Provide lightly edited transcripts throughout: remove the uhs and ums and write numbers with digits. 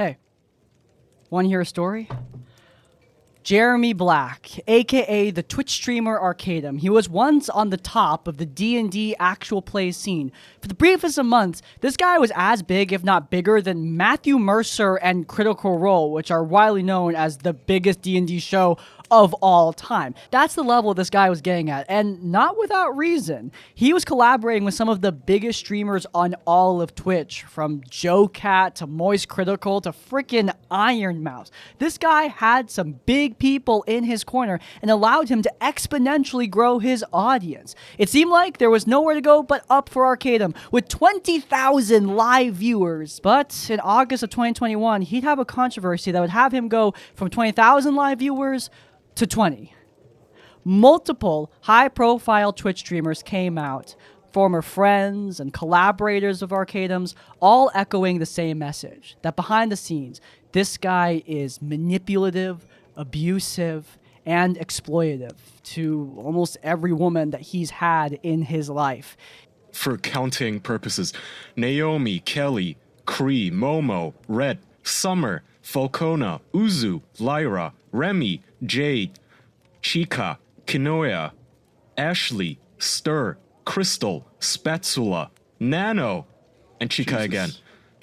Hey, want to hear a story? Jeremy Black, aka the Twitch streamer Arcadum. He was once on the top of the D&D actual play scene. For the briefest of months, this guy was as big, if not bigger, than Matthew Mercer and Critical Role, which are widely known as the biggest D&D show of all time. That's the level this guy was getting at, and not without reason. He was collaborating with some of the biggest streamers on all of Twitch, from Joe Cat to Moist Critical to freaking Iron Mouse. This guy had some big people in his corner and allowed him to exponentially grow his audience. It seemed like there was nowhere to go but up for Arcadum, with 20,000 live viewers. But in August of 2021, he'd have a controversy that would have him go from 20,000 live viewers to 20. Multiple high-profile Twitch streamers came out, former friends and collaborators of Arcadum's, all echoing the same message, that behind the scenes, this guy is manipulative, abusive, and exploitative to almost every woman that he's had in his life. For counting purposes, Naomi, Kelly, Cree, Momo, Red, Summer, Falcona, Uzu, Lyra, Remy, Jade, Chica, Kinoya, Ashley, Stir, Crystal, Spatula, Nano, and Chica again.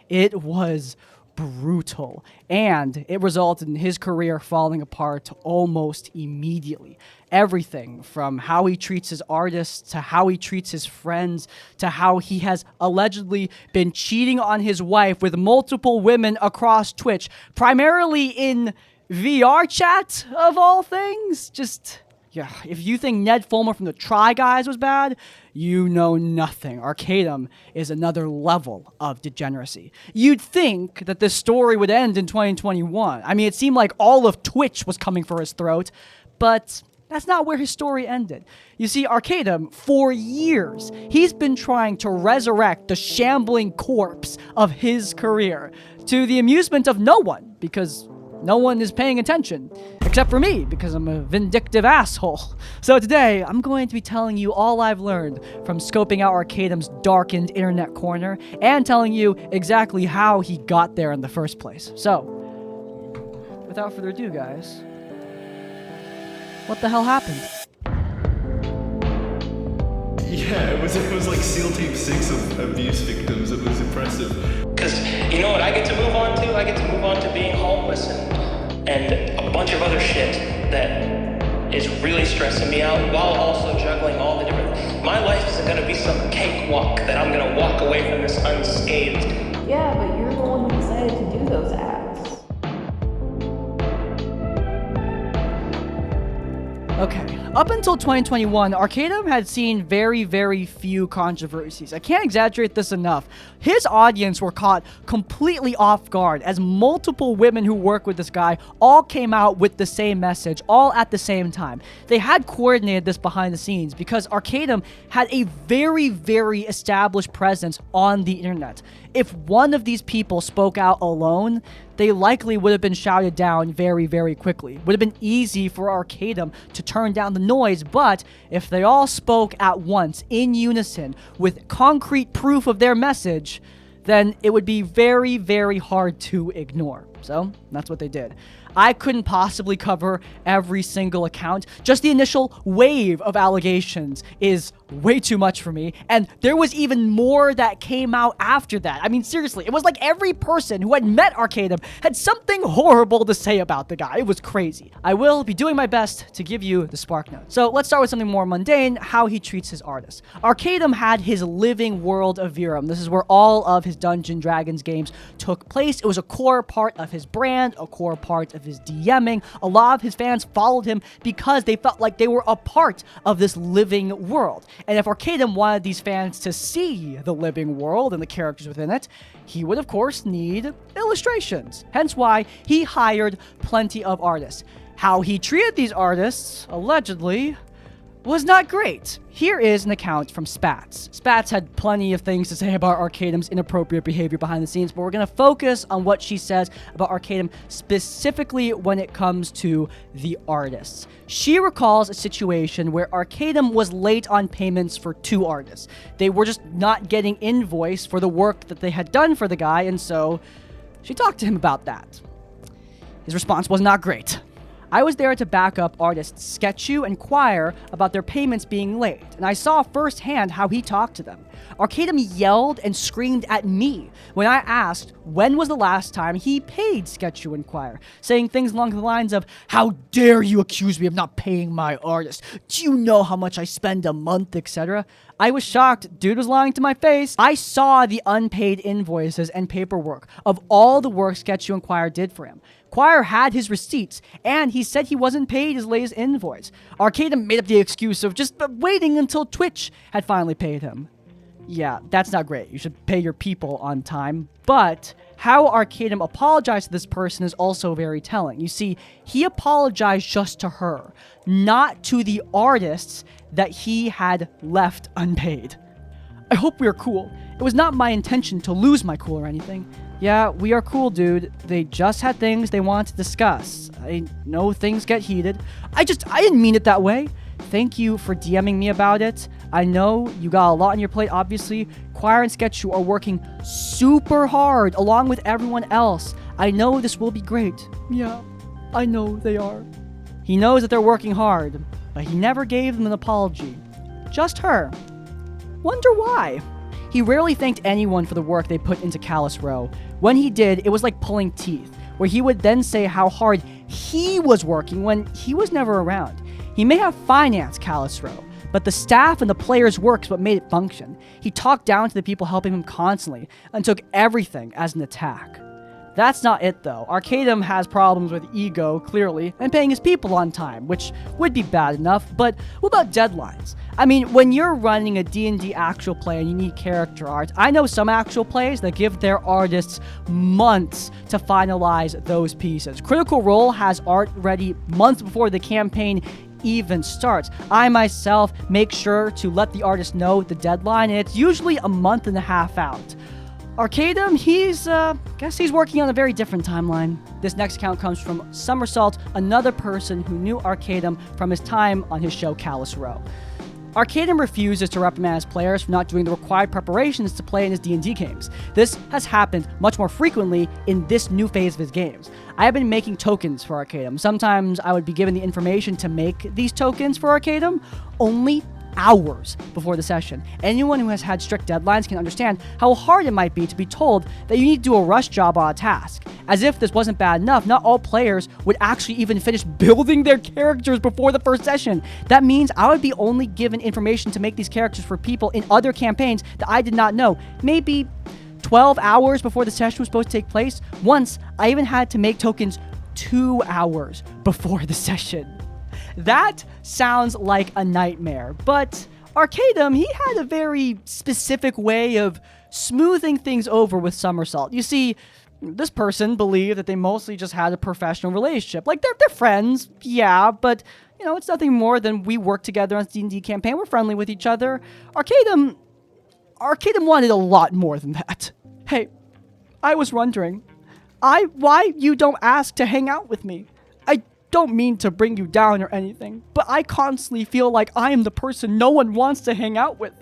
It was brutal, and it resulted in his career falling apart almost immediately. Everything from how he treats his artists, to how he treats his friends, to how he has allegedly been cheating on his wife with multiple women across Twitch, primarily in VR chat, of all things. Just, yeah, if you think Ned Fulmer from the Try Guys was bad, you know nothing. Arcadum is another level of degeneracy. You'd think that this story would end in 2021. I mean, it seemed like all of Twitch was coming for his throat, but that's not where his story ended. You see, Arcadum, for years, he's been trying to resurrect the shambling corpse of his career, to the amusement of no one, because no one is paying attention, except for me, because I'm a vindictive asshole. So today, I'm going to be telling you all I've learned from scoping out Arcadum's darkened internet corner, and telling you exactly how he got there in the first place. So, without further ado, guys, what the hell happened? Yeah, it was like SEAL Team 6 of abuse victims. It was impressive. Because you know what I get to move on to? I get to move on to being homeless and a bunch of other shit that is really stressing me out, while also juggling all the different... My life isn't going to be some cakewalk that I'm going to walk away from this unscathed. Yeah, but you're the one who decided to do those acts. Okay, up until 2021, Arcadum had seen very, very few controversies. I can't exaggerate this enough. His audience were caught completely off guard, as multiple women who work with this guy all came out with the same message, all at the same time. They had coordinated this behind the scenes because Arcadum had a very, very established presence on the internet. If one of these people spoke out alone, they likely would have been shouted down very, very quickly. It would have been easy for Arcadum to turn down the noise, but if they all spoke at once, in unison, with concrete proof of their message, then it would be very, very hard to ignore. So, that's what they did. I couldn't possibly cover every single account. Just the initial wave of allegations is way too much for me, and there was even more that came out after that. I mean, seriously, it was like every person who had met Arcadum had something horrible to say about the guy. It was crazy. I will be doing my best to give you the spark notes. So let's start with something more mundane, how he treats his artists. Arcadum had his living world of Virum. This is where all of his Dungeons & Dragons games took place. It was a core part of his brand, a core part of his DMing. A lot of his fans followed him because they felt like they were a part of this living world. And if Arcadum wanted these fans to see the living world and the characters within it, he would, of course, need illustrations. Hence why he hired plenty of artists. How he treated these artists, allegedly, was not great. Here is an account from Spats. Spats had plenty of things to say about Arcadum's inappropriate behavior behind the scenes, but we're going to focus on what she says about Arcadum specifically when it comes to the artists. She recalls a situation where Arcadum was late on payments for 2 artists. They were just not getting invoiced for the work that they had done for the guy, and so She talked to him about that. His response was not great. I was there to back up artists Sketchu and Choir about their payments being late, and I saw firsthand how he talked to them. Arcadum yelled and screamed at me when I asked when was the last time he paid Sketchu and Choir, saying things along the lines of, "How dare you accuse me of not paying my artist? Do you know how much I spend a month, etc.?" I was shocked. Dude was lying to my face. I saw the unpaid invoices and paperwork of all the work Sketchu and Choir did for him. Choir had his receipts, and he said he wasn't paid his latest invoice. Arcadum made up the excuse of just waiting until Twitch had finally paid him. Yeah, that's not great. You should pay your people on time. But how Arcadum apologized to this person is also very telling. You see, he apologized just to her, not to the artists that he had left unpaid. I hope we are cool. It was not my intention to lose my cool or anything. Yeah, we are cool, dude. They just had things they wanted to discuss. I know things get heated. I didn't mean it that way. Thank you for DMing me about it. I know you got a lot on your plate, obviously. Choir and Sketchu are working super hard along with everyone else. I know this will be great. Yeah, I know they are. He knows that they're working hard, but he never gave them an apology. Just her. Wonder why? He rarely thanked anyone for the work they put into Callous Row. When he did, it was like pulling teeth, where he would then say how hard he was working when he was never around. He may have financed Callous Row, but the staff and the players' work is what made it function. He talked down to the people helping him constantly and took everything as an attack. That's not it, though. Arcadum has problems with ego, clearly, and paying his people on time, which would be bad enough, but what about deadlines? I mean, when you're running a D&D actual play and you need character art, I know some actual plays that give their artists months to finalize those pieces. Critical Role has art ready months before the campaign even starts. I myself make sure to let the artist know the deadline, and it's usually a month and a half out. Arcadum, guess he's working on a very different timeline. This next account comes from Somersault, another person who knew Arcadum from his time on his show Callous Row. Arcadum refuses to reprimand his players for not doing the required preparations to play in his D&D games. This has happened much more frequently in this new phase of his games. I have been making tokens for Arcadum. Sometimes I would be given the information to make these tokens for Arcadum only hours before the session. Anyone who has had strict deadlines can understand how hard it might be to be told that you need to do a rush job on a task. As if this wasn't bad enough, not all players would actually even finish building their characters before the first session. That means I would be only given information to make these characters for people in other campaigns that I did not know. Maybe 12 hours before the session was supposed to take place. Once, I even had to make tokens 2 hours before the session. That sounds like a nightmare, but Arcadum, he had a very specific way of smoothing things over with Somersault. You see, this person believed that they mostly just had a professional relationship. Like, they're friends, yeah, but, you know, it's nothing more than we work together on the D&D campaign. We're friendly with each other. Arcadum wanted a lot more than that. Hey, I was wondering, why you don't ask to hang out with me? I don't mean to bring you down or anything, but I constantly feel like I am the person no one wants to hang out with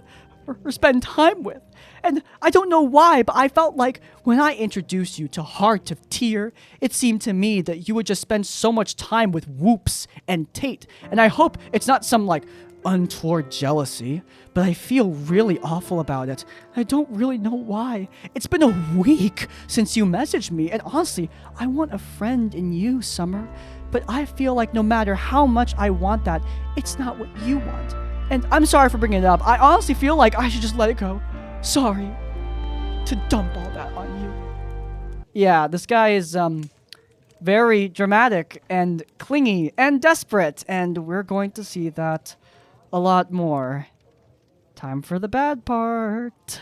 or spend time with. And I don't know why, but I felt like when I introduced you to Heart of Tear, it seemed to me that you would just spend so much time with Whoops and Tate. And I hope it's not some, like, untoward jealousy, but I feel really awful about it. I don't really know why. It's been a week since you messaged me, and honestly, I want a friend in you, Summer. But I feel like no matter how much I want that, it's not what you want. And I'm sorry for bringing it up. I honestly feel like I should just let it go. Sorry to dump all that on you. Yeah, this guy is very dramatic and clingy and desperate, and we're going to see that a lot more. Time for the bad part.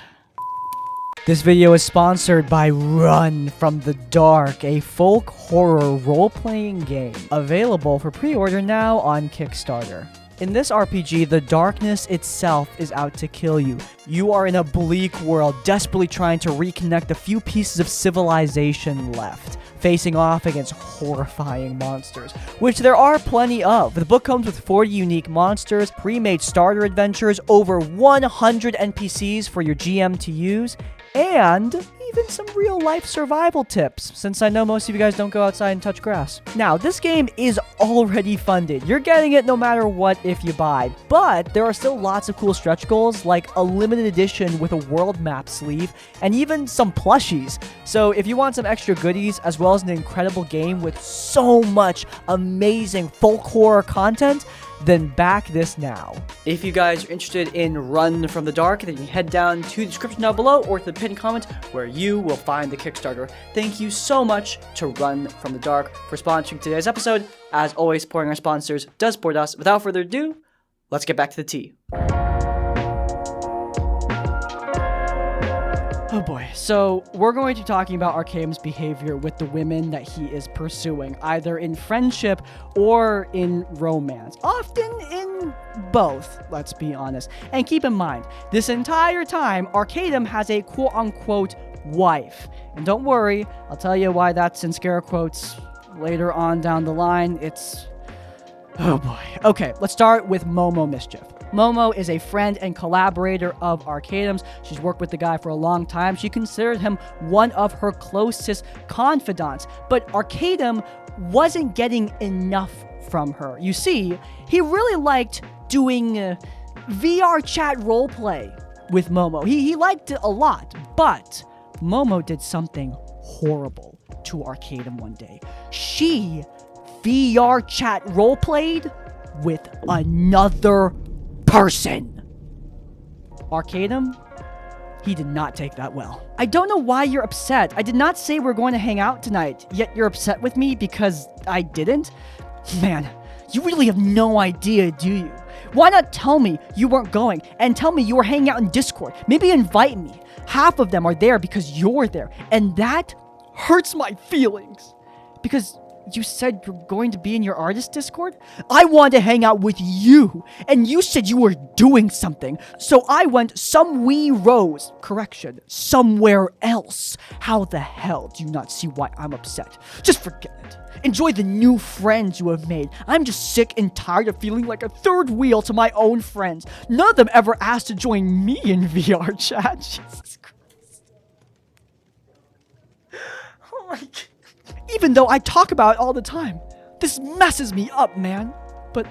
This video is sponsored by Run from the Dark, a folk horror role-playing game, available for pre-order now on Kickstarter. In this RPG, the darkness itself is out to kill you. You are in a bleak world, desperately trying to reconnect the few pieces of civilization left, facing off against horrifying monsters, which there are plenty of. The book comes with 40 unique monsters, pre-made starter adventures, over 100 NPCs for your GM to use, and even some real life survival tips, since I know most of you guys don't go outside and touch grass. Now, this game is already funded. You're getting it no matter what if you buy, but there are still lots of cool stretch goals, like a limited edition with a world map sleeve, and even some plushies. So if you want some extra goodies, as well as an incredible game with so much amazing folk horror content, then back this now. If you guys are interested in Run from the Dark, then you can head down to the description down below or to the pinned comment where you will find the Kickstarter. Thank you so much to Run from the Dark for sponsoring today's episode. As always, supporting our sponsors does support us. Without further ado, let's get back to the tea. Oh boy, so we're going to be talking about Arcadum's behavior with the women that he is pursuing, either in friendship or in romance. Often in both, let's be honest. And keep in mind, this entire time, Arcadum has a quote-unquote wife. And don't worry, I'll tell you why that's in scare quotes later on down the line. Oh boy. Okay, let's start with Momo Mischief. Momo is a friend and collaborator of Arcadum's. She's worked with the guy for a long time. She considered him one of her closest confidants. But Arcadum wasn't getting enough from her. You see, he really liked doing VR chat roleplay with Momo. He liked it a lot, but Momo did something horrible to Arcadum one day. She VR chat roleplayed with another person. Arcadum, he did not take that well. I don't know why you're upset. I did not say we're going to hang out tonight, yet you're upset with me because I didn't? Man, you really have no idea, do you? Why not tell me you weren't going and tell me you were hanging out in Discord? Maybe invite me. Half of them are there because you're there, and that hurts my feelings. Because you said you're going to be in your artist Discord? I wanted to hang out with you, and you said you were doing something, so I went somewhere else. How the hell do you not see why I'm upset? Just forget it. Enjoy the new friends you have made. I'm just sick and tired of feeling like a third wheel to my own friends. None of them ever asked to join me in VR chat. Jesus Christ. Oh my God. Even though I talk about it all the time. This messes me up, man. But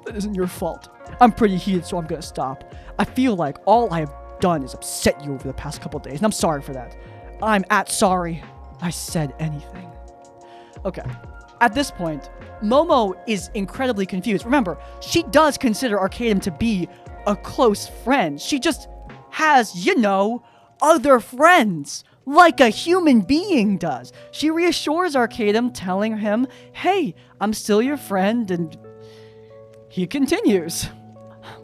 that isn't your fault. I'm pretty heated, so I'm gonna stop. I feel like all I have done is upset you over the past couple days, and I'm sorry for that. I'm sorry I said anything. Okay. At this point, Momo is incredibly confused. Remember, she does consider Arcadum to be a close friend. She just has, other friends. Like a human being does. She reassures Arcadum, telling him, hey, I'm still your friend, and he continues.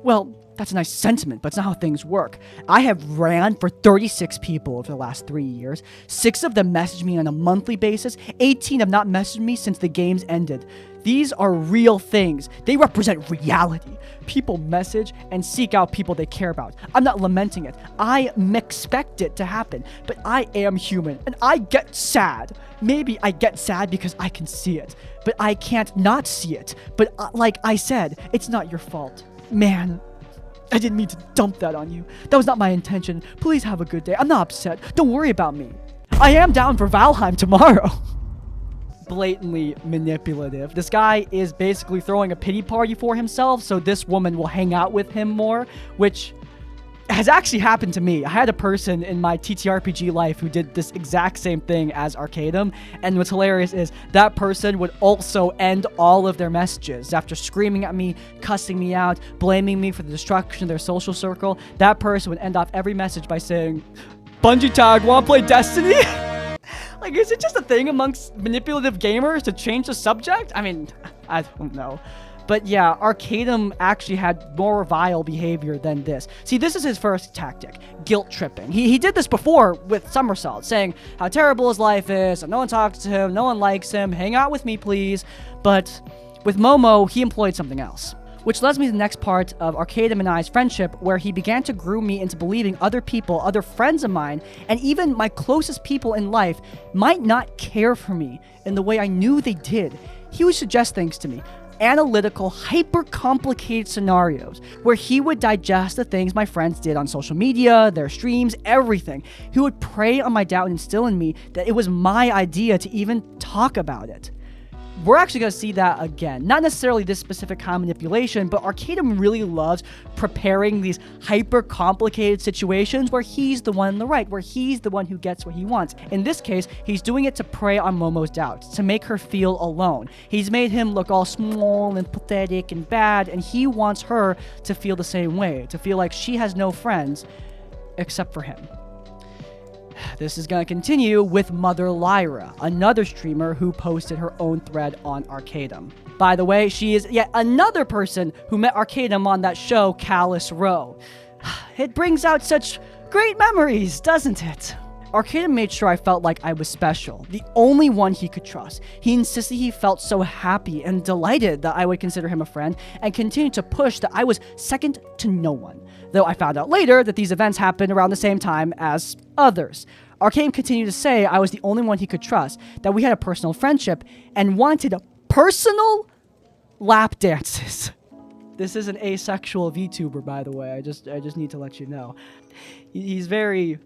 Well, that's a nice sentiment, but it's not how things work. I have ran for 36 people over the last 3 years. 6 of them message me on a monthly basis. 18 have not messaged me since the games ended. These are real things. They represent reality. People message and seek out people they care about. I'm not lamenting it. I expect it to happen, but I am human, and I get sad. Maybe I get sad because I can see it, but I can't not see it. But like I said, it's not your fault. Man, I didn't mean to dump that on you. That was not my intention. Please have a good day. I'm not upset. Don't worry about me. I am down for Valheim tomorrow. Blatantly manipulative. This guy is basically throwing a pity party for himself so this woman will hang out with him more, which has actually happened to me. I had a person in my TTRPG life who did this exact same thing as Arcadum, and what's hilarious is that person would also end all of their messages after screaming at me, cussing me out, blaming me for the destruction of their social circle. That person would end off every message by saying, "Bungie tag, wanna play Destiny?" Like, is it just a thing amongst manipulative gamers to change the subject? I mean, I don't know. But yeah, Arcadum actually had more vile behavior than this. See, this is his first tactic, guilt tripping. He did this before with Somersault, saying how terrible his life is, and no one talks to him, no one likes him, hang out with me, please. But with Momo, he employed something else. Which leads me to the next part of Arcadum and I's friendship, where he began to groom me into believing other people, other friends of mine, and even my closest people in life might not care for me in the way I knew they did. He would suggest things to me, analytical, hyper-complicated scenarios where he would digest the things my friends did on social media, their streams, everything. He would prey on my doubt and instill in me that it was my idea to even talk about it. We're actually going to see that again. Not necessarily this specific kind of manipulation, but Arcadum really loves preparing these hyper-complicated situations where he's the one in the right, where he's the one who gets what he wants. In this case, he's doing it to prey on Momo's doubts, to make her feel alone. He's made him look all small and pathetic and bad, and he wants her to feel the same way, to feel like she has no friends except for him. This is going to continue with Mother Lyra, another streamer who posted her own thread on Arcadum. By the way, she is yet another person who met Arcadum on that show, Callous Row. It brings out such great memories, doesn't it? Arcadum made sure I felt like I was special, the only one he could trust. He insisted he felt so happy and delighted that I would consider him a friend, and continued to push that I was second to no one. Though I found out later that these events happened around the same time as others. Arcadum continued to say I was the only one he could trust, that we had a personal friendship, and wanted personal lap dances. This is an asexual VTuber, by the way. I just need to let you know. He's very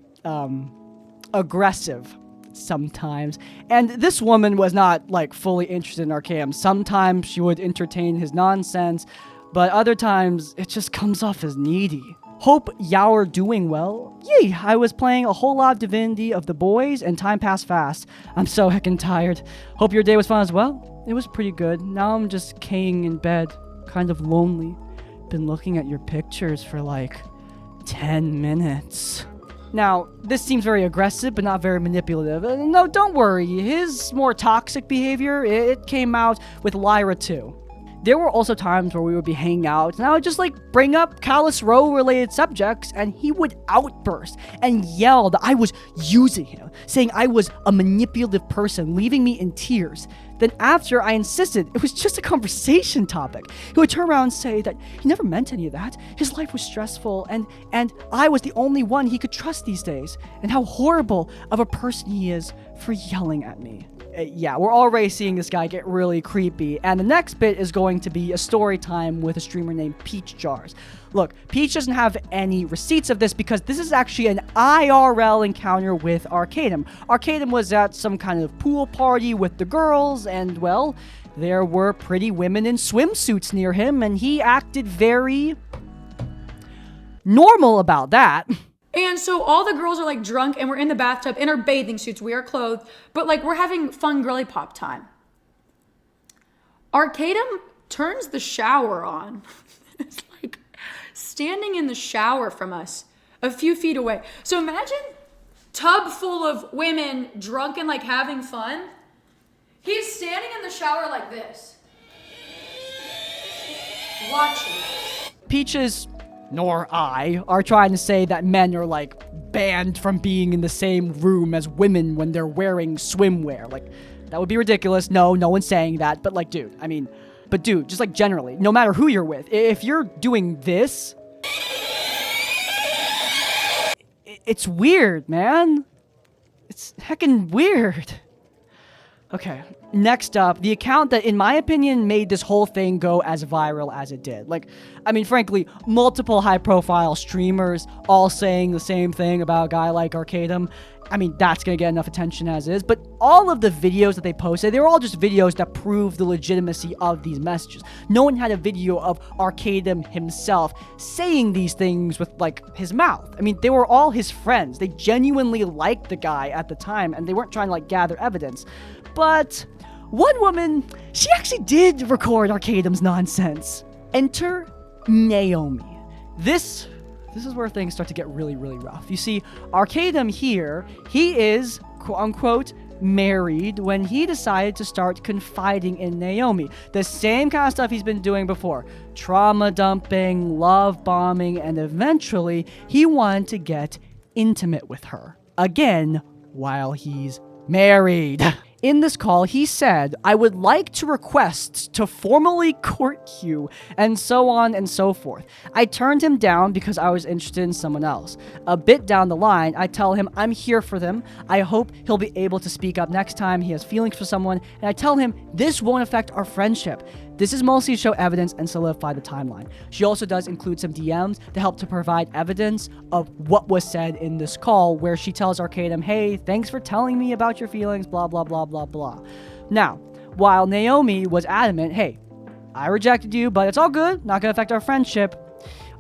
aggressive sometimes, and this woman was not like fully interested in Arcadum. Sometimes she would entertain his nonsense, but other times it just comes off as needy. Hope y'all are doing well. Yay, I was playing a whole lot of Divinity of the Boys, and time passed fast. I'm so heckin' tired. Hope your day was fun as well. It was pretty good. Now I'm just kaying in bed, kind of lonely. Been looking at your pictures for like 10 minutes. Now, this seems very aggressive, but not very manipulative. No, don't worry. His more toxic behavior, it came out with Lyra too. There were also times where we would be hanging out, and I would just bring up Callous Row related subjects, and he would outburst and yell that I was using him, saying I was a manipulative person, leaving me in tears. Then after I insisted it was just a conversation topic, he would turn around and say that he never meant any of that. His life was stressful, and I was the only one he could trust these days, and how horrible of a person he is for yelling at me. Yeah, we're already seeing this guy get really creepy, and the next bit is going to be a story time with a streamer named Peach Jars. Look, Peach doesn't have any receipts of this because this is actually an IRL encounter with Arcadum. Arcadum was at some kind of pool party with the girls, and well, there were pretty women in swimsuits near him, and he acted very normal about that. And so all the girls are drunk and we're in the bathtub in our bathing suits. We are clothed, but we're having fun girly pop time. Arcadum turns the shower on. It's standing in the shower from us a few feet away. So imagine tub full of women drunk and having fun. He's standing in the shower like this. Watching. Peaches, nor I, are trying to say that men are banned from being in the same room as women when they're wearing swimwear. That would be ridiculous. No one's saying that. But dude, just generally, no matter who you're with, if you're doing this, it's weird, man. It's heckin' weird. Okay, next up, the account that, in my opinion, made this whole thing go as viral as it did. Frankly, multiple high-profile streamers all saying the same thing about a guy like Arcadum. That's gonna get enough attention as is, but all of the videos that they posted, they were all just videos that prove the legitimacy of these messages. No one had a video of Arcadum himself saying these things with, his mouth. They were all his friends. They genuinely liked the guy at the time, and they weren't trying to, gather evidence. But one woman, she actually did record Arcadum's nonsense. Enter Naomi. This is where things start to get really, really rough. You see, Arcadum here, he is, quote-unquote, married when he decided to start confiding in Naomi. The same kind of stuff he's been doing before. Trauma dumping, love bombing, and eventually he wanted to get intimate with her. Again, while he's married. In this call, he said, "I would like to request to formally court you," and so on and so forth. I turned him down because I was interested in someone else. A bit down the line, I tell him I'm here for them. I hope he'll be able to speak up next time he has feelings for someone, and I tell him this won't affect our friendship. This is mostly to show evidence and solidify the timeline. She also does include some DMs to help to provide evidence of what was said in this call, where she tells Arcadum, "Hey, thanks for telling me about your feelings, blah, blah, blah, blah, blah." Now, while Naomi was adamant, "Hey, I rejected you, but it's all good, not gonna affect our friendship,"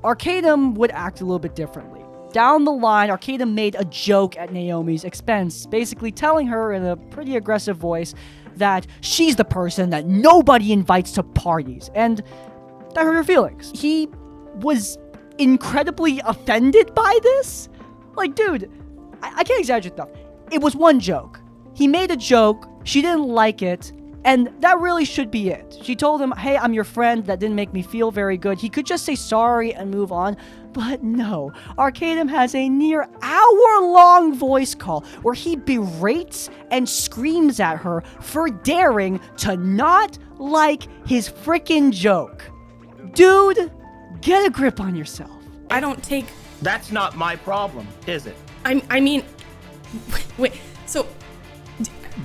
Arcadum would act a little bit differently. Down the line, Arcadum made a joke at Naomi's expense, basically telling her in a pretty aggressive voice that she's the person that nobody invites to parties, and that hurt her feelings. He was incredibly offended by this. Like, dude, I can't exaggerate enough. It was one joke. He made a joke, she didn't like it, and that really should be it. She told him, "Hey, I'm your friend, that didn't make me feel very good." He could just say sorry and move on, but no. Arcadum has a near hour-long voice call where he berates and screams at her for daring to not like his frickin' joke. Dude, get a grip on yourself. I don't take... That's not my problem, is it? I mean... Wait, so...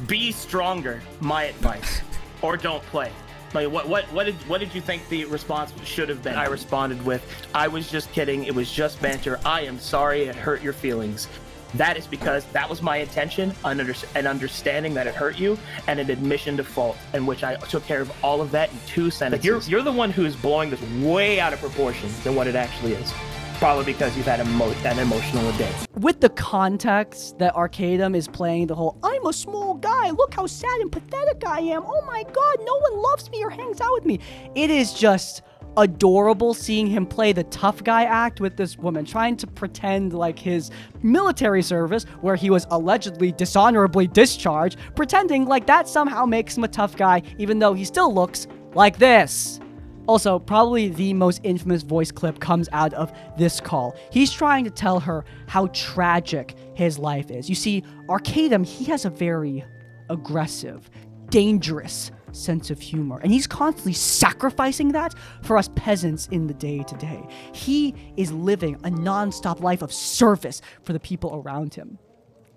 Be stronger, my advice. Or don't play. Like, what did you think the response should have been? I responded with, "I was just kidding, it was just banter, I am sorry it hurt your feelings. That is because that was my intention, an understanding that it hurt you, and an admission to fault," in which I took care of all of that in 2 sentences. Like, you're the one who's blowing this way out of proportion than what it actually is. Probably because you've had an emotional day. With the context that Arcadum is playing the whole, "I'm a small guy, look how sad and pathetic I am, oh my god, no one loves me or hangs out with me," it is just adorable seeing him play the tough guy act with this woman, trying to pretend like his military service, where he was allegedly dishonorably discharged, pretending like that somehow makes him a tough guy, even though he still looks like this. Also, probably the most infamous voice clip comes out of this call. He's trying to tell her how tragic his life is. You see, Arcadum, he has a very aggressive, dangerous sense of humor, and he's constantly sacrificing that for us peasants in the day-to-day. He is living a non-stop life of service for the people around him.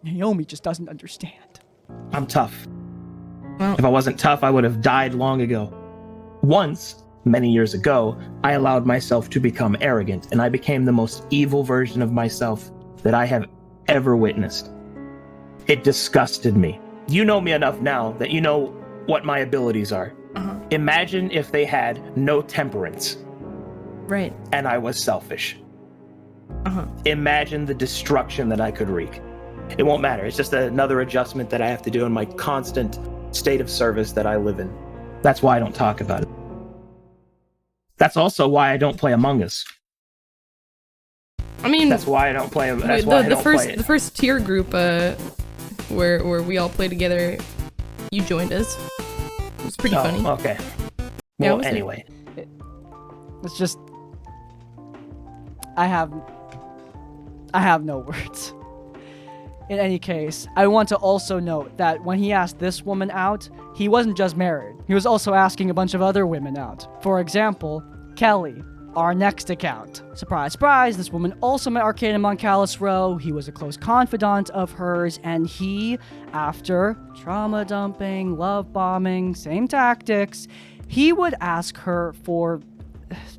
Naomi just doesn't understand. I'm tough. Well, If I wasn't tough, I would have died long ago. Once, many years ago, I allowed myself to become arrogant, and I became the most evil version of myself that I have ever witnessed. It disgusted me. You know me enough now that you know what my abilities are. Imagine if they had no temperance right. and I was selfish. Imagine the destruction that I could wreak. It won't matter. It's just another adjustment that I have to do in my constant state of service that I live in. That's why I don't talk about it. That's also why I don't play Among Us. I mean, That's why I don't play. That's why I don't play it. The first tier group, where we all play together, you joined us. It was pretty funny. Okay. Yeah, Well, was it? anyway. It's just, I have no words. In any case, I want to also note that when he asked this woman out, he wasn't just married. He was also asking a bunch of other women out. For example, Kelly, our next account. Surprise, surprise, this woman also met Arcadum on Callous Row. He was a close confidant of hers, and he, after trauma dumping, love bombing, same tactics, he would ask her for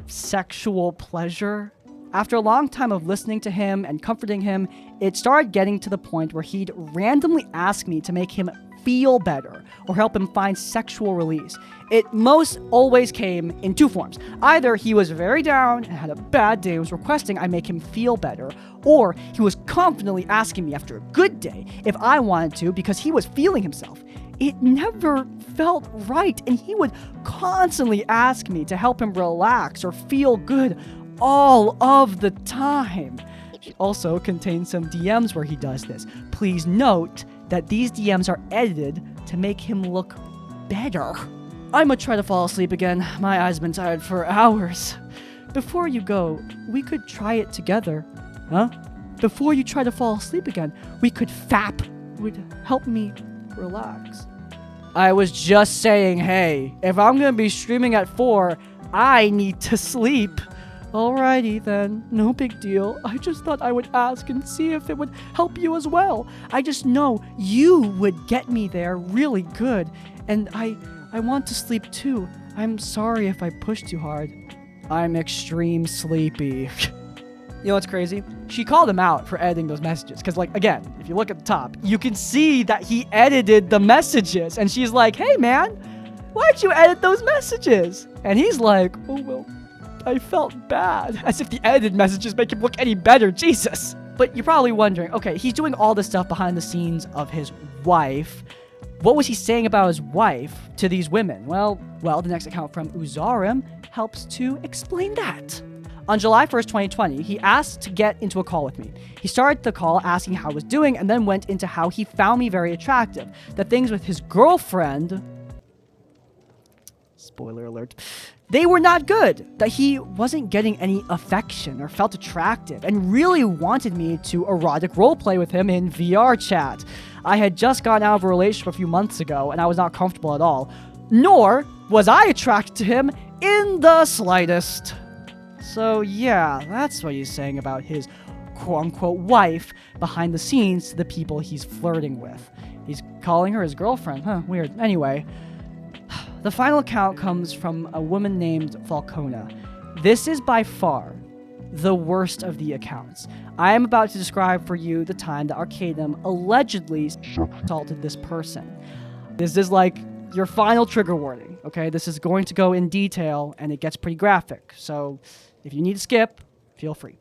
sexual pleasure. After a long time of listening to him and comforting him, it started getting to the point where he'd randomly ask me to make him feel better or help him find sexual release. It most always came in 2 forms. Either he was very down and had a bad day and was requesting I make him feel better, or he was confidently asking me after a good day if I wanted to because he was feeling himself. It never felt right, and he would constantly ask me to help him relax or feel good all of the time. She also contains some DMs where he does this. Please note that these DMs are edited to make him look better. I'm gonna try to fall asleep again. My eyes have been tired for hours. Before you go, we could try it together. Huh? Before you try to fall asleep again, we could fap. It would help me relax. I was just saying, hey, if I'm gonna be streaming at 4, I need to sleep. Alrighty then, no big deal. I just thought I would ask and see if it would help you as well. I just know you would get me there really good. And I want to sleep too. I'm sorry if I pushed too hard. I'm extreme sleepy. You know what's crazy? She called him out for editing those messages. Because, like, again, if you look at the top, you can see that he edited the messages. And she's like, hey, man, why'd you edit those messages? And he's like, oh, well, I felt bad. As if the edited messages make him look any better. Jesus. But you're probably wondering, okay, he's doing all this stuff behind the scenes of his wife. What was he saying about his wife to these women? Well, the next account from Uzarim helps to explain that. On July 1st, 2020, he asked to get into a call with me. He started the call asking how I was doing and then went into how he found me very attractive. That things with his girlfriend, spoiler alert, they were not good. That he wasn't getting any affection or felt attractive and really wanted me to erotic roleplay with him in VR chat. I had just gotten out of a relationship a few months ago and I was not comfortable at all. Nor was I attracted to him in the slightest. So yeah, that's what he's saying about his quote-unquote wife behind the scenes to the people he's flirting with. He's calling her his girlfriend. Huh, weird. Anyway, the final account comes from a woman named Falcona. This is by far the worst of the accounts. I am about to describe for you the time that Arcadum allegedly assaulted this person. This is like your final trigger warning, okay? This is going to go in detail and it gets pretty graphic. So if you need to skip, feel free.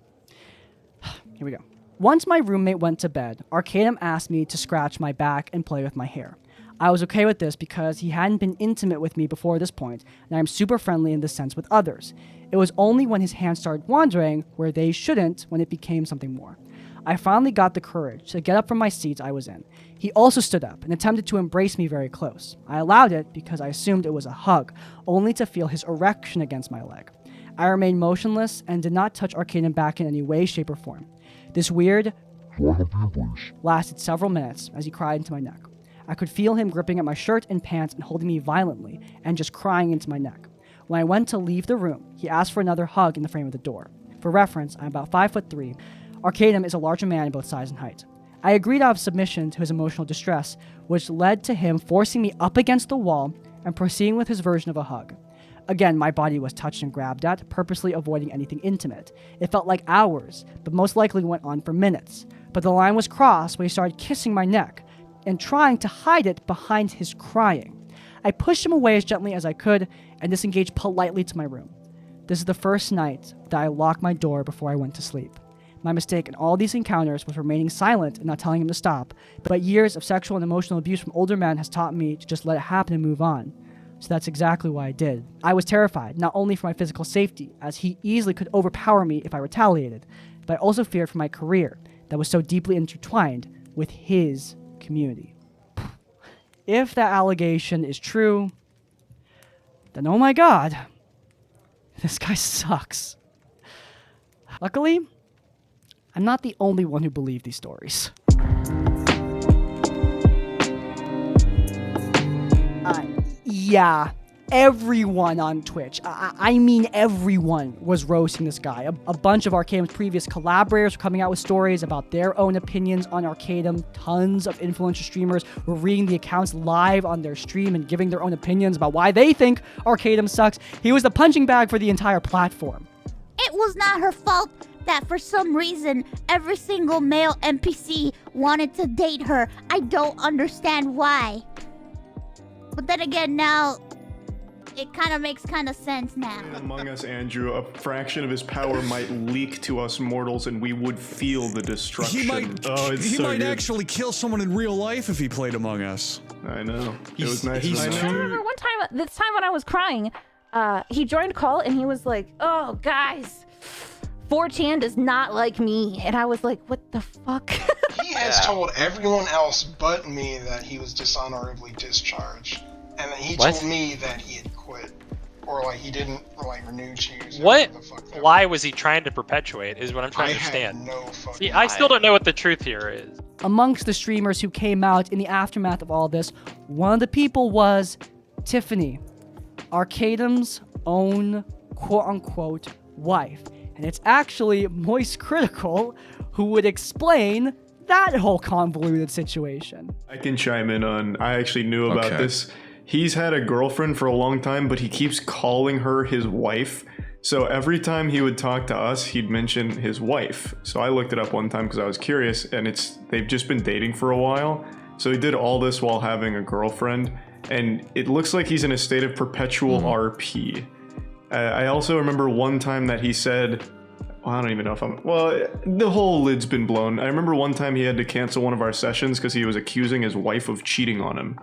Here we go. Once my roommate went to bed, Arcadum asked me to scratch my back and play with my hair. I was okay with this because he hadn't been intimate with me before this point, and I'm super friendly in this sense with others. It was only when his hands started wandering where they shouldn't when it became something more. I finally got the courage to get up from my seat I was in. He also stood up and attempted to embrace me very close. I allowed it because I assumed it was a hug, only to feel his erection against my leg. I remained motionless and did not touch Arcadum back in any way, shape, or form. This weird lasted several minutes as he cried into my neck. I could feel him gripping at my shirt and pants and holding me violently and just crying into my neck. When I went to leave the room, he asked for another hug in the frame of the door. For reference, I'm about 5'3". Arcadum is a larger man in both size and height. I agreed out of submission to his emotional distress, which led to him forcing me up against the wall and proceeding with his version of a hug. Again, my body was touched and grabbed at, purposely avoiding anything intimate. It felt like hours, but most likely went on for minutes. But the line was crossed when he started kissing my neck and trying to hide it behind his crying. I pushed him away as gently as I could and disengaged politely to my room. This is the first night that I locked my door before I went to sleep. My mistake in all these encounters was remaining silent and not telling him to stop, but years of sexual and emotional abuse from older men has taught me to just let it happen and move on. So that's exactly what I did. I was terrified, not only for my physical safety, as he easily could overpower me if I retaliated, but I also feared for my career that was so deeply intertwined with his community. If that allegation is true, then oh my god, this guy sucks. Luckily, I'm not the only one who believed these stories. Yeah, everyone on Twitch, I mean everyone, was roasting this guy. A bunch of Arcadum's previous collaborators were coming out with stories about their own opinions on Arcadum. Tons of influential streamers were reading the accounts live on their stream and giving their own opinions about why they think Arcadum sucks. He was the punching bag for the entire platform. It was not her fault that for some reason every single male NPC wanted to date her. I don't understand why. But then again, now it kind of makes sense now. Among Us, Andrew, a fraction of his power might leak to us mortals, and we would feel the destruction. He might actually kill someone in real life if he played Among Us. I know. It was nice. I remember one time, this time when I was crying, he joined call and he was like, "Oh, guys, 4chan does not like me," and I was like, "What the fuck?" He has told everyone else but me that he was dishonorably discharged, and then he told me that he had quit, or like he didn't like renewed shoes. What? Why was he trying to perpetuate? Is what I'm trying to Have understand. no fucking See, I still don't know what the truth here is. Amongst the streamers who came out in the aftermath of all this, one of the people was Tiffany, Arcadum's own quote-unquote wife. And it's actually Moist Critical who would explain that whole convoluted situation. I can chime in on, I actually knew about this. He's had a girlfriend for a long time, but he keeps calling her his wife. So every time he would talk to us, he'd mention his wife. So I looked it up one time because I was curious, and they've just been dating for a while. So he did all this while having a girlfriend, and it looks like he's in a state of perpetual RP. I also remember one time that he said, I don't even know if the whole lid's been blown. I remember one time he had to cancel one of our sessions because he was accusing his wife of cheating on him.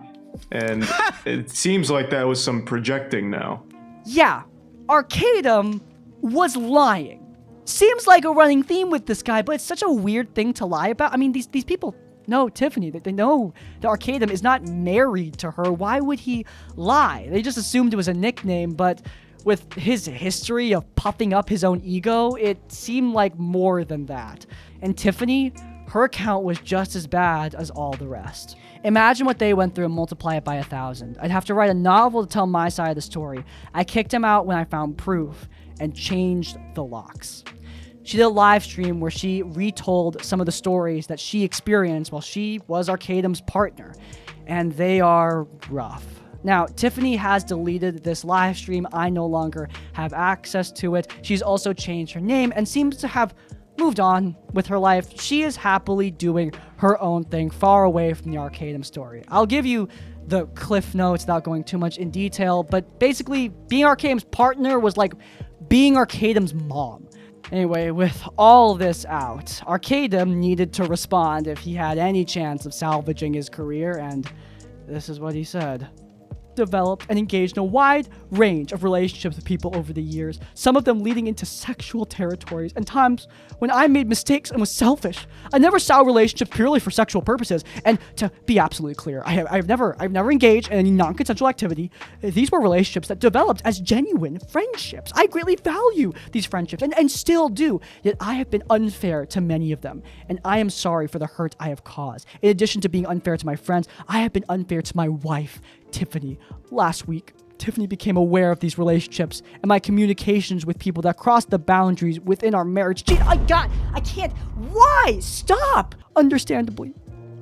And it seems like that was some projecting now. Yeah, Arcadum was lying. Seems like a running theme with this guy, but it's such a weird thing to lie about. I mean, these people know Tiffany. They know that Arcadum is not married to her. Why would he lie? They just assumed it was a nickname, but with his history of puffing up his own ego, it seemed like more than that. And Tiffany, her account was just as bad as all the rest. Imagine what they went through and multiply it by 1,000. I'd have to write a novel to tell my side of the story. I kicked him out when I found proof and changed the locks. She did a live stream where she retold some of the stories that she experienced while she was Arcadum's partner, and they are rough. Now, Tiffany has deleted this live stream. I no longer have access to it. She's also changed her name and seems to have moved on with her life. She is happily doing her own thing far away from the Arcadum story. I'll give you the cliff notes without going too much in detail, but basically being Arcadum's partner was like being Arcadum's mom. Anyway, with all this out, Arcadum needed to respond if he had any chance of salvaging his career, and this is what he said. Developed and engaged in a wide range of relationships with people over the years, some of them leading into sexual territories, and times when I made mistakes and was selfish. I never saw relationships purely for sexual purposes, and to be absolutely clear, I've never engaged in any non-consensual activity. These were relationships that developed as genuine friendships. I greatly value these friendships, and still do, yet I have been unfair to many of them, and I am sorry for the hurt I have caused. In addition to being unfair to my friends, I have been unfair to my wife, Tiffany. Last week, Tiffany became aware of these relationships and my communications with people that crossed the boundaries within our marriage. Gee, I can't. Why? Stop! Understandably,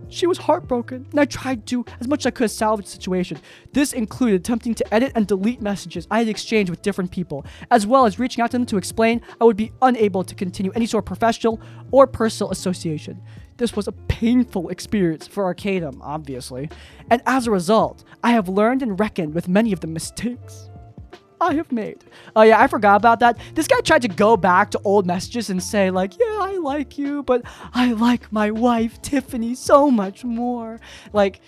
she was heartbroken, and I tried to, as much as I could, salvage the situation. This included attempting to edit and delete messages I had exchanged with different people, as well as reaching out to them to explain I would be unable to continue any sort of professional or personal association. This was a painful experience for Arcadum, obviously, and as a result, I have learned and reckoned with many of the mistakes I have made. Oh yeah, I forgot about that. This guy tried to go back to old messages and say like, yeah, I like you, but I like my wife, Tiffany, so much more. Like,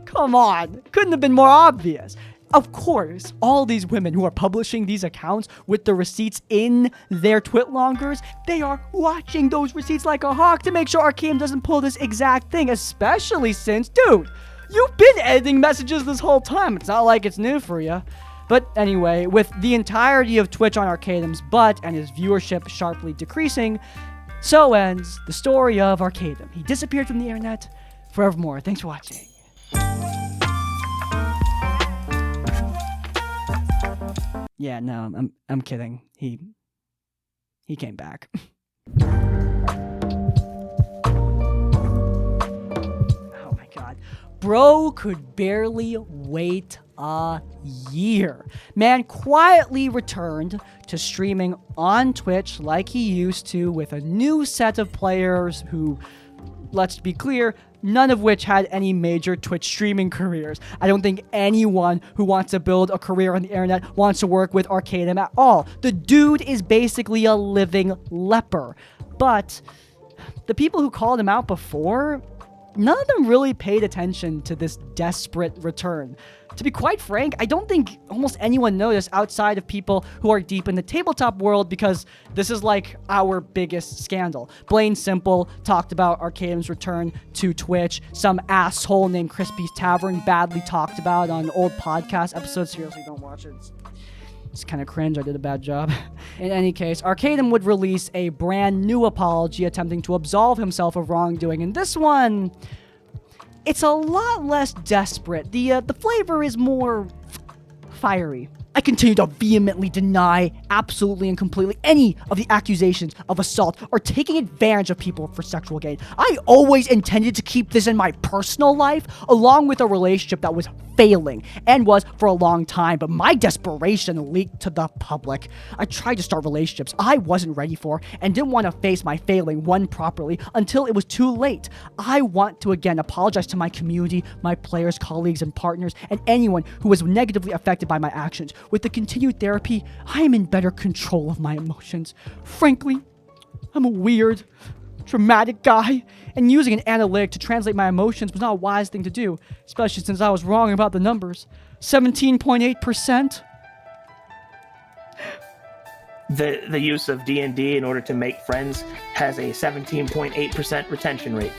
come on, couldn't have been more obvious. Of course, all these women who are publishing these accounts with the receipts in their twitlongers, they are watching those receipts like a hawk to make sure Arcadum doesn't pull this exact thing, especially since, dude, you've been editing messages this whole time. It's not like it's new for you. But anyway, with the entirety of Twitch on Arcadum's butt and his viewership sharply decreasing, so ends the story of Arcadum. He disappeared from the internet forevermore. Thanks for watching. Yeah, no, I'm kidding. He came back. Oh my god. Bro could barely wait a year. Man quietly returned to streaming on Twitch like he used to with a new set of players who, let's be clear, none of which had any major Twitch streaming careers. I don't think anyone who wants to build a career on the internet wants to work with Arcadum at all. The dude is basically a living leper. But the people who called him out before, none of them really paid attention to this desperate return. To be quite frank, I don't think almost anyone noticed outside of people who are deep in the tabletop world, because this is like our biggest scandal. Blaine Simple talked about Arcadum's return to Twitch. Some asshole named Crispy's Tavern badly talked about on old podcast episodes. Seriously, don't watch it. It's kind of cringe. I did a bad job. In any case, Arcadum would release a brand new apology attempting to absolve himself of wrongdoing. And this one, it's a lot less desperate. The flavor is more fiery. I continue to vehemently deny absolutely and completely any of the accusations of assault or taking advantage of people for sexual gain. I always intended to keep this in my personal life, along with a relationship that was failing and was for a long time, but my desperation leaked to the public. I tried to start relationships I wasn't ready for and didn't want to face my failing one properly until it was too late. I want to again apologize to my community, my players, colleagues, and partners, and anyone who was negatively affected by my actions. With the continued therapy, I am in better control of my emotions. Frankly, I'm a weird, dramatic guy, and using an analytic to translate my emotions was not a wise thing to do, especially since I was wrong about the numbers. 17.8%. The use of D&D in order to make friends has a 17.8% retention rate.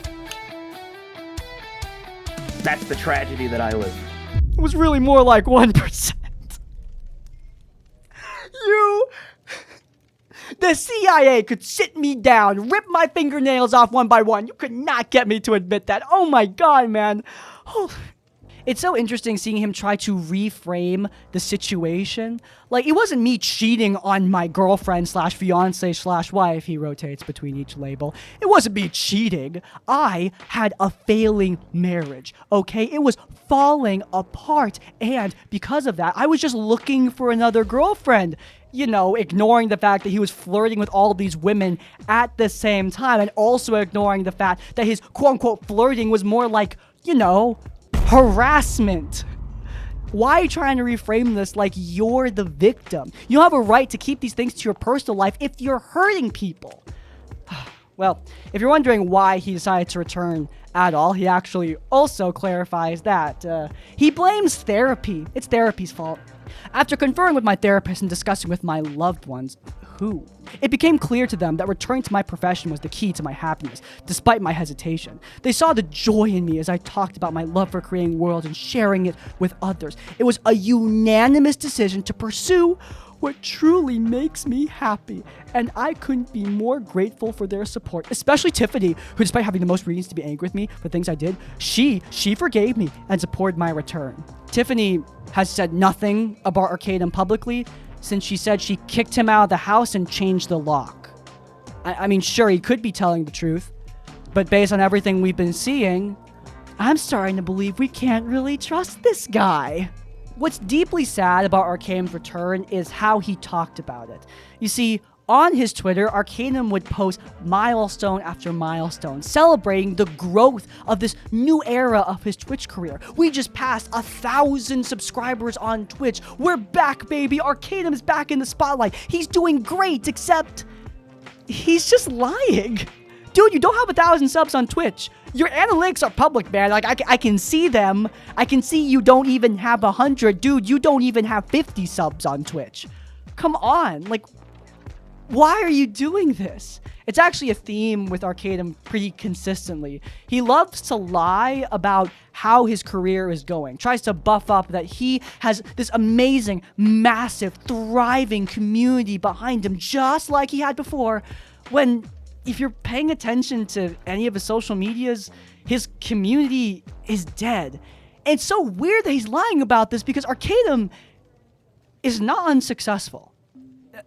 That's the tragedy that I live. It was really more like 1%. The CIA could sit me down, rip my fingernails off one by one. You could not get me to admit that. Oh my god, man. Oh. It's so interesting seeing him try to reframe the situation. Like, it wasn't me cheating on my girlfriend slash fiance slash wife. He rotates between each label. It wasn't me cheating. I had a failing marriage, okay? It was falling apart. And because of that, I was just looking for another girlfriend. You know, ignoring the fact that he was flirting with all these women at the same time, and also ignoring the fact that his quote-unquote flirting was more like, you know, harassment. Why are you trying to reframe this like you're the victim? You don't have a right to keep these things to your personal life if you're hurting people. Well, if you're wondering why he decided to return at all, he actually also clarifies that he blames therapy. It's therapy's fault. After conferring with my therapist and discussing with my loved ones, it became clear to them that returning to my profession was the key to my happiness, despite my hesitation. They saw the joy in me as I talked about my love for creating worlds and sharing it with others. It was a unanimous decision to pursue what truly makes me happy, and I couldn't be more grateful for their support, especially Tiffany, who, despite having the most reasons to be angry with me for things I did, she forgave me and supported my return. Tiffany has said nothing about Arcadum publicly since she said she kicked him out of the house and changed the lock. I mean, sure, he could be telling the truth, but based on everything we've been seeing, I'm starting to believe we can't really trust this guy. What's deeply sad about Arcadum's return is how he talked about it. You see, on his Twitter, Arcadum would post milestone after milestone, celebrating the growth of this new era of his Twitch career. We just passed 1,000 subscribers on Twitch. We're back, baby. Arcadum is back in the spotlight. He's doing great, except he's just lying. Dude, you don't have 1,000 subs on Twitch. Your analytics are public, man. Like, I can see them. I can see you don't even have 100. Dude, you don't even have 50 subs on Twitch. Come on. Like, why are you doing this? It's actually a theme with Arcadum pretty consistently. He loves to lie about how his career is going, tries to buff up that he has this amazing, massive, thriving community behind him, just like he had before, when if you're paying attention to any of his social medias, his community is dead. And it's so weird that he's lying about this because Arcadum is not unsuccessful.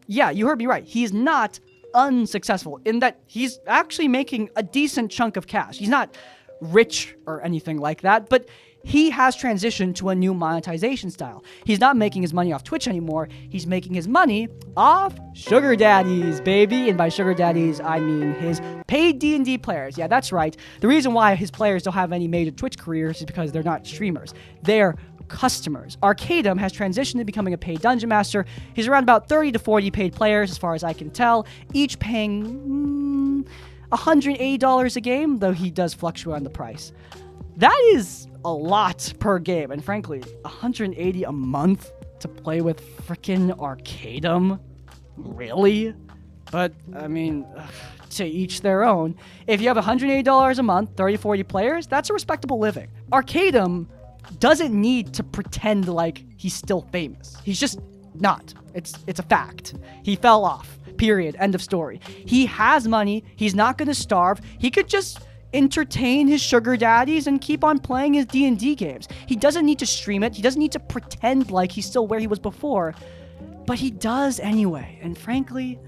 Yeah, you heard me right. He's not unsuccessful in that he's actually making a decent chunk of cash. He's not rich or anything like that, but he has transitioned to a new monetization style. He's not making his money off Twitch anymore. He's making his money off sugar daddies, baby. And by sugar daddies, I mean his paid D&D players. Yeah, that's right. The reason why his players don't have any major Twitch careers is because they're not streamers. They're customers. Arcadum has transitioned to becoming a paid dungeon master. He's around about 30 to 40 paid players, as far as I can tell, each paying $180 a game, though he does fluctuate on the price. That is a lot per game, and frankly, $180 a month to play with frickin' Arcadum? Really? But, I mean, to each their own. If you have $180 a month, 30 to 40 players, that's a respectable living. Arcadum doesn't need to pretend like he's still famous. He's just not. It's a fact. He fell off. Period. End of story. He has money. He's not going to starve. He could just entertain his sugar daddies and keep on playing his D&D games. He doesn't need to stream it. He doesn't need to pretend like he's still where he was before. But he does anyway. And frankly,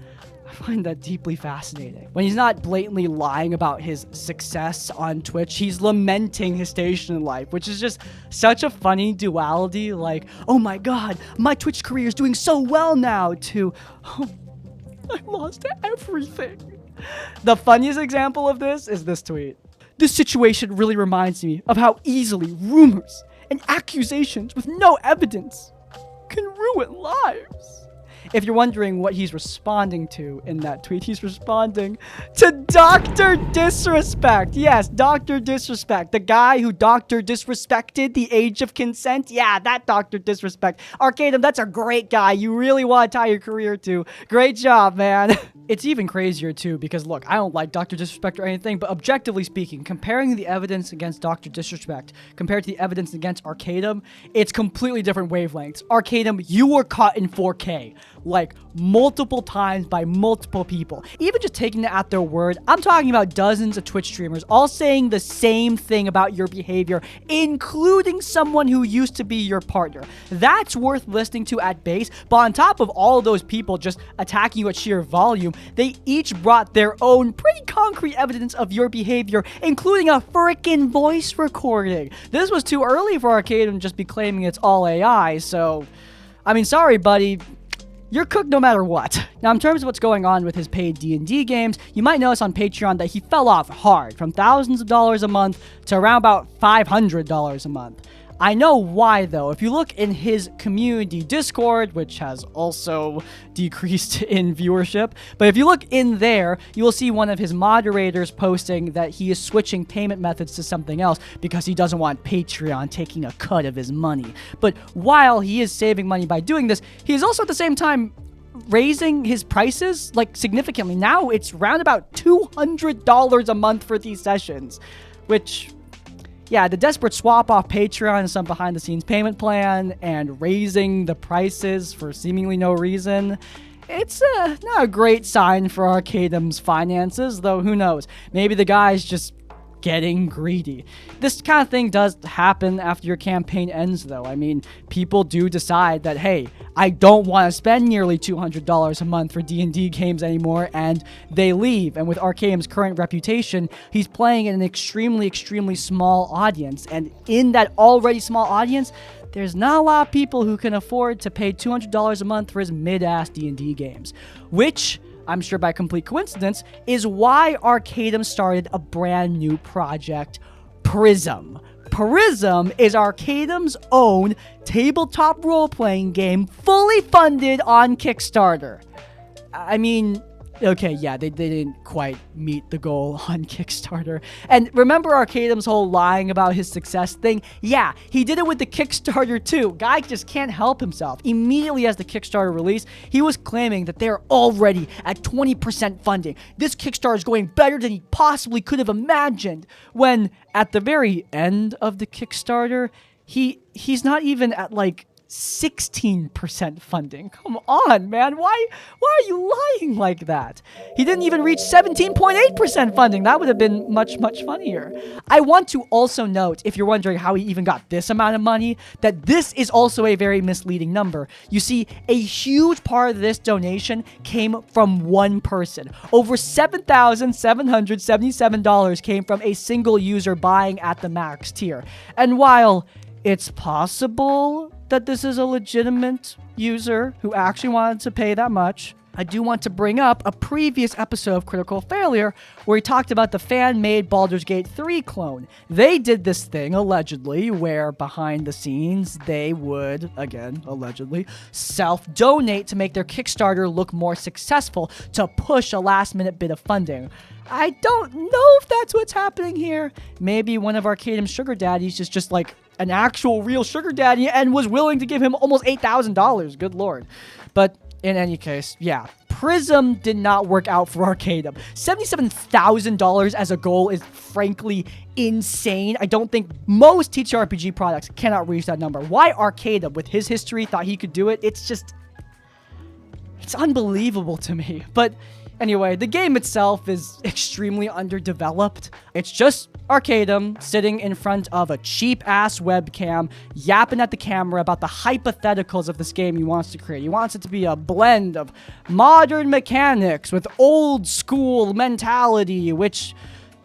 I find that deeply fascinating. When he's not blatantly lying about his success on Twitch, he's lamenting his station in life, which is just such a funny duality. Like, oh my god, my Twitch career is doing so well now, to, oh, I lost everything. The funniest example of this is this tweet. This situation really reminds me of how easily rumors and accusations with no evidence can ruin lives. If you're wondering what he's responding to in that tweet, he's responding to Dr. Disrespect. Yes, Dr. Disrespect. The guy who Dr. Disrespected the age of consent. Yeah, that Dr. Disrespect. Arcadum, that's a great guy you really want to tie your career to. Great job, man. It's even crazier, too, because, look, I don't like Dr. Disrespect or anything, but objectively speaking, comparing the evidence against Dr. Disrespect compared to the evidence against Arcadum, it's completely different wavelengths. Arcadum, you were caught in 4K. Like, multiple times by multiple people. Even just taking it at their word, I'm talking about dozens of Twitch streamers all saying the same thing about your behavior, including someone who used to be your partner. That's worth listening to at base, but on top of all of those people just attacking you at sheer volume, they each brought their own pretty concrete evidence of your behavior, including a frickin' voice recording. This was too early for Arcadum to just be claiming it's all AI, so, I mean, sorry, buddy. You're cooked no matter what. Now, in terms of what's going on with his paid D&D games, you might notice on Patreon that he fell off hard, from thousands of dollars a month to around about $500 a month. I know why, though. If you look in his community Discord, which has also decreased in viewership, but if you look in there, you will see one of his moderators posting that he is switching payment methods to something else because he doesn't want Patreon taking a cut of his money. But while he is saving money by doing this, he is also at the same time raising his prices, like, significantly. Now it's around about $200 a month for these sessions, which... yeah, the desperate swap off Patreon and some behind-the-scenes payment plan and raising the prices for seemingly no reason, it's not a great sign for Arcadum's finances, though who knows. Maybe the guy's just getting greedy. This kind of thing does happen after your campaign ends, though. I mean, people do decide that, hey, I don't want to spend nearly $200 a month for D&D games anymore, and they leave. And with Arcadum's current reputation, he's playing in an extremely, extremely small audience. And in that already small audience, there's not a lot of people who can afford to pay $200 a month for his mid-ass D&D games, which, I'm sure by complete coincidence, is why Arcadum started a brand new project, Prism. Prism is Arcadum's own tabletop role-playing game, fully funded on Kickstarter. I mean, okay, yeah, they didn't quite meet the goal on Kickstarter. And remember Arcadum's whole lying about his success thing? Yeah, he did it with the Kickstarter too. Guy just can't help himself. Immediately as the Kickstarter released, he was claiming that they're already at 20% funding. This Kickstarter is going better than he possibly could have imagined. When at the very end of the Kickstarter, he's not even at like 16% funding. Come on, man. Why are you lying like that? He didn't even reach 17.8% funding. That would have been much, much funnier. I want to also note, if you're wondering how he even got this amount of money, that this is also a very misleading number. You see, a huge part of this donation came from one person. Over $7,777 came from a single user buying at the max tier. And while it's possible that this is a legitimate user who actually wanted to pay that much, I do want to bring up a previous episode of Critical Failure where he talked about the fan-made Baldur's Gate 3 clone. They did this thing, allegedly, where behind the scenes they would, again, allegedly, self-donate to make their Kickstarter look more successful to push a last-minute bit of funding. I don't know if that's what's happening here. Maybe one of Arcadum's sugar daddies is just like an actual real sugar daddy and was willing to give him almost $8,000. Good lord. But in any case, yeah, Prism did not work out for Arcadum. $77,000 as a goal is frankly insane. I don't think most TTRPG products cannot reach that number. Why Arcadum, with his history, thought he could do it? It's just It's unbelievable to me. But anyway, the game itself is extremely underdeveloped. It's just Arcadum sitting in front of a cheap-ass webcam, yapping at the camera about the hypotheticals of this game he wants to create. He wants it to be a blend of modern mechanics with old-school mentality, which...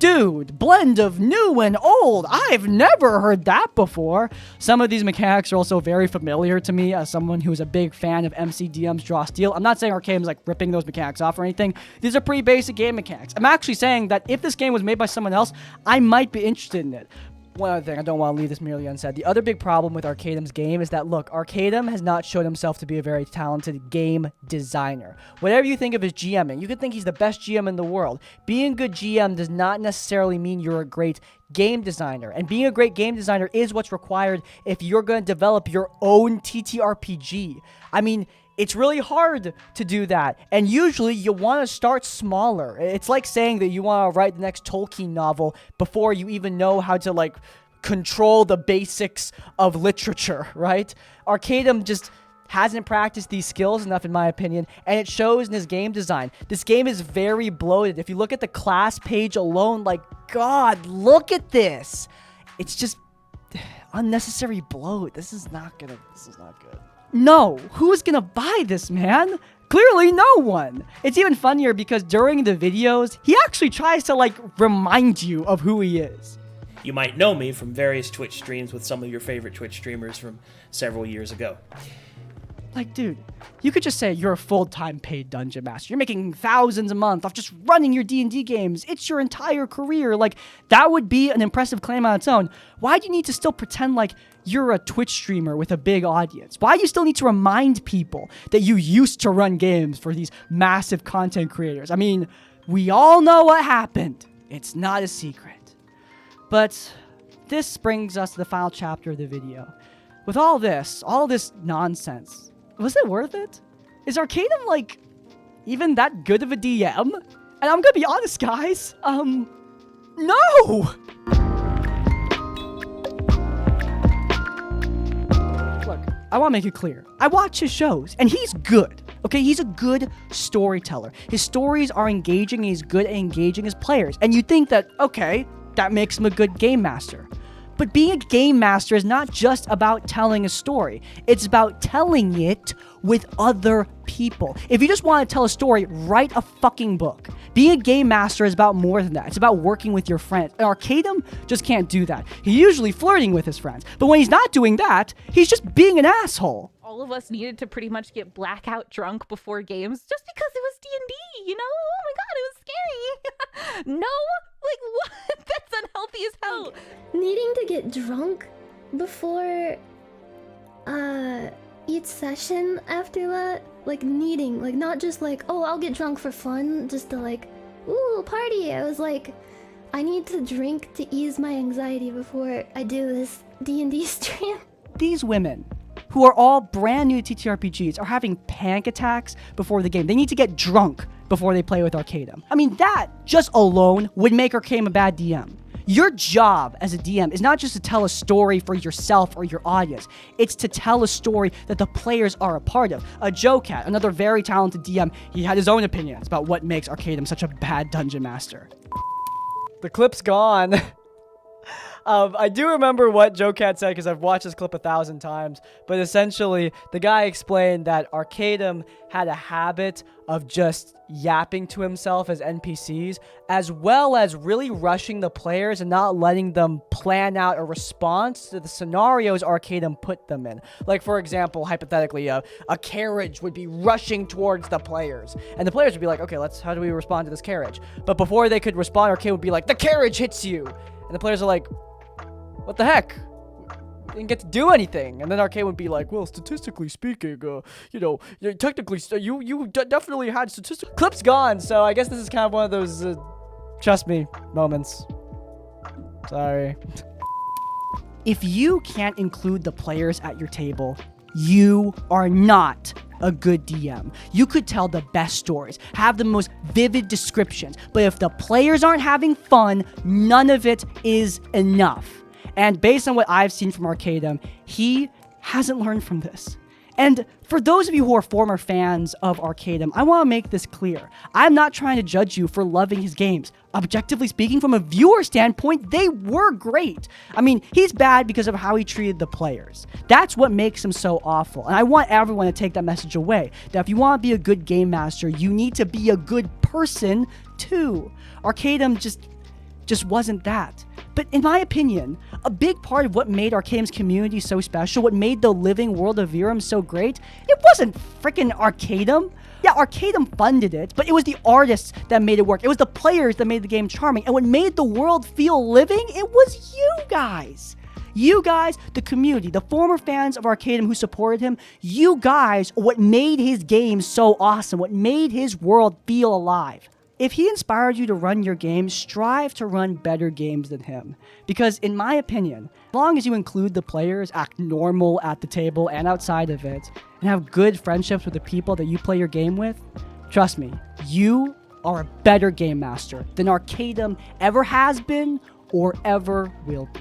Dude, blend of new and old. I've never heard that before. Some of these mechanics are also very familiar to me as someone who's a big fan of MCDM's Draw Steel. I'm not saying Arcadum's like ripping those mechanics off or anything. These are pretty basic game mechanics. I'm actually saying that if this game was made by someone else, I might be interested in it. One other thing, I don't want to leave this merely unsaid. The other big problem with Arcadum's game is that, look, Arcadum has not shown himself to be a very talented game designer. Whatever you think of his GMing, you could think he's the best GM in the world. Being a good GM does not necessarily mean you're a great game designer. And being a great game designer is what's required if you're going to develop your own TTRPG. I mean... It's really hard to do that, and usually you want to start smaller. It's like saying that you want to write the next Tolkien novel before you even know how to, like, control the basics of literature, right? Arcadum just hasn't practiced these skills enough, in my opinion, and it shows in his game design. This game is very bloated. If you look at the class page alone, like, God, look at this. It's just unnecessary bloat. This is not good. No, who's gonna buy this, man? Clearly no one. It's even funnier because during the videos, he actually tries to, like, remind you of who he is. You might know me from various Twitch streams with some of your favorite Twitch streamers from several years ago. Like, dude, you could just say you're a full-time paid dungeon master. You're making thousands a month off just running your D&D games. It's your entire career. Like, that would be an impressive claim on its own. Why do you need to still pretend like you're a Twitch streamer with a big audience? Why do you still need to remind people that you used to run games for these massive content creators? I mean, we all know what happened. It's not a secret. But this brings us to the final chapter of the video. With all this nonsense, was it worth it? Is Arcadum, like, even that good of a DM? And I'm gonna be honest, guys. No! Look, I want to make it clear. I watch his shows, and he's good. Okay, he's a good storyteller. His stories are engaging, and he's good at engaging his players. And you think that, okay, that makes him a good game master. But being a game master is not just about telling a story. It's about telling it with other people. If you just want to tell a story, write a fucking book. Being a game master is about more than that. It's about working with your friends. And Arcadum just can't do that. He's usually flirting with his friends. But when he's not doing that, he's just being an asshole. All of us needed to pretty much get blackout drunk before games just because it was D&D, you know? Oh my god, it was scary. No? Like, what? That's unhealthy as hell. Needing to get drunk before each session after that, like needing, like not just like, oh, I'll get drunk for fun, just to like, ooh, party. I was like, I need to drink to ease my anxiety before I do this D&D stream. These women, who are all brand new to TTRPGs, are having panic attacks before the game. They need to get drunk before they play with Arcadum. I mean, that just alone would make Arcadum a bad DM. Your job as a DM is not just to tell a story for yourself or your audience. It's to tell a story that the players are a part of. Joe Cat, another very talented DM, he had his own opinions about what makes Arcadum such a bad dungeon master. The clip's gone. I do remember what Joe Cat said because I've watched this clip 1,000 times, but essentially the guy explained that Arcadum had a habit of just yapping to himself as NPCs, as well as really rushing the players and not letting them plan out a response to the scenarios Arcadum put them in. Like, for example, hypothetically, a carriage would be rushing towards the players, and the players would be like, okay, how do we respond to this carriage? But before they could respond, Arcadum would be like, the carriage hits you! And the players are like, what the heck? Didn't get to do anything. And then Arcade would be like, well, statistically speaking, technically, you definitely had statistical. Clip's gone, so I guess this is kind of one of those, trust me, moments. Sorry. If you can't include the players at your table, you are not a good DM. You could tell the best stories, have the most vivid descriptions, but if the players aren't having fun, none of it is enough. And based on what I've seen from Arcadum, he hasn't learned from this. And for those of you who are former fans of Arcadum, I want to make this clear. I'm not trying to judge you for loving his games. Objectively speaking, from a viewer standpoint, they were great. I mean, he's bad because of how he treated the players. That's what makes him so awful. And I want everyone to take that message away. That if you want to be a good game master, you need to be a good person too. Arcadum just wasn't that. But in my opinion, a big part of what made Arcadum's community so special, what made the living world of Virum so great, it wasn't freaking Arcadum. Yeah, Arcadum funded it, but it was the artists that made it work. It was the players that made the game charming. And what made the world feel living, it was you guys. You guys, the community, the former fans of Arcadum who supported him, you guys are what made his game so awesome, what made his world feel alive. If he inspired you to run your game, strive to run better games than him. Because in my opinion, as long as you include the players, act normal at the table and outside of it, and have good friendships with the people that you play your game with, trust me, you are a better game master than Arcadum ever has been or ever will be.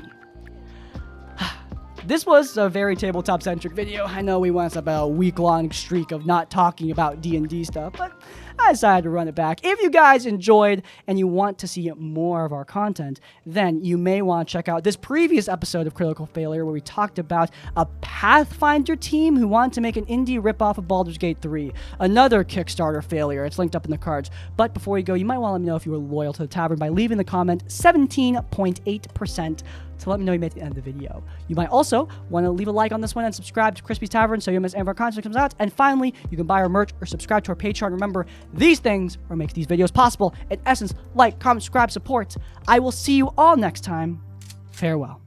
This was a very tabletop-centric video. I know we went about a week-long streak of not talking about D&D stuff, but I decided to run it back. If you guys enjoyed and you want to see more of our content, then you may want to check out this previous episode of Critical Failure where we talked about a Pathfinder team who wanted to make an indie ripoff of Baldur's Gate 3. Another Kickstarter failure. It's linked up in the cards. But before you go, you might want to let me know if you were loyal to the tavern by leaving the comment 17.8%. So let me know you made it to the end of the video. You might also want to leave a like on this one and subscribe to Crispy's Tavern so you don't miss any of our content that comes out. And finally, you can buy our merch or subscribe to our Patreon. Remember, these things are what makes these videos possible. In essence, like, comment, subscribe, support. I will see you all next time. Farewell.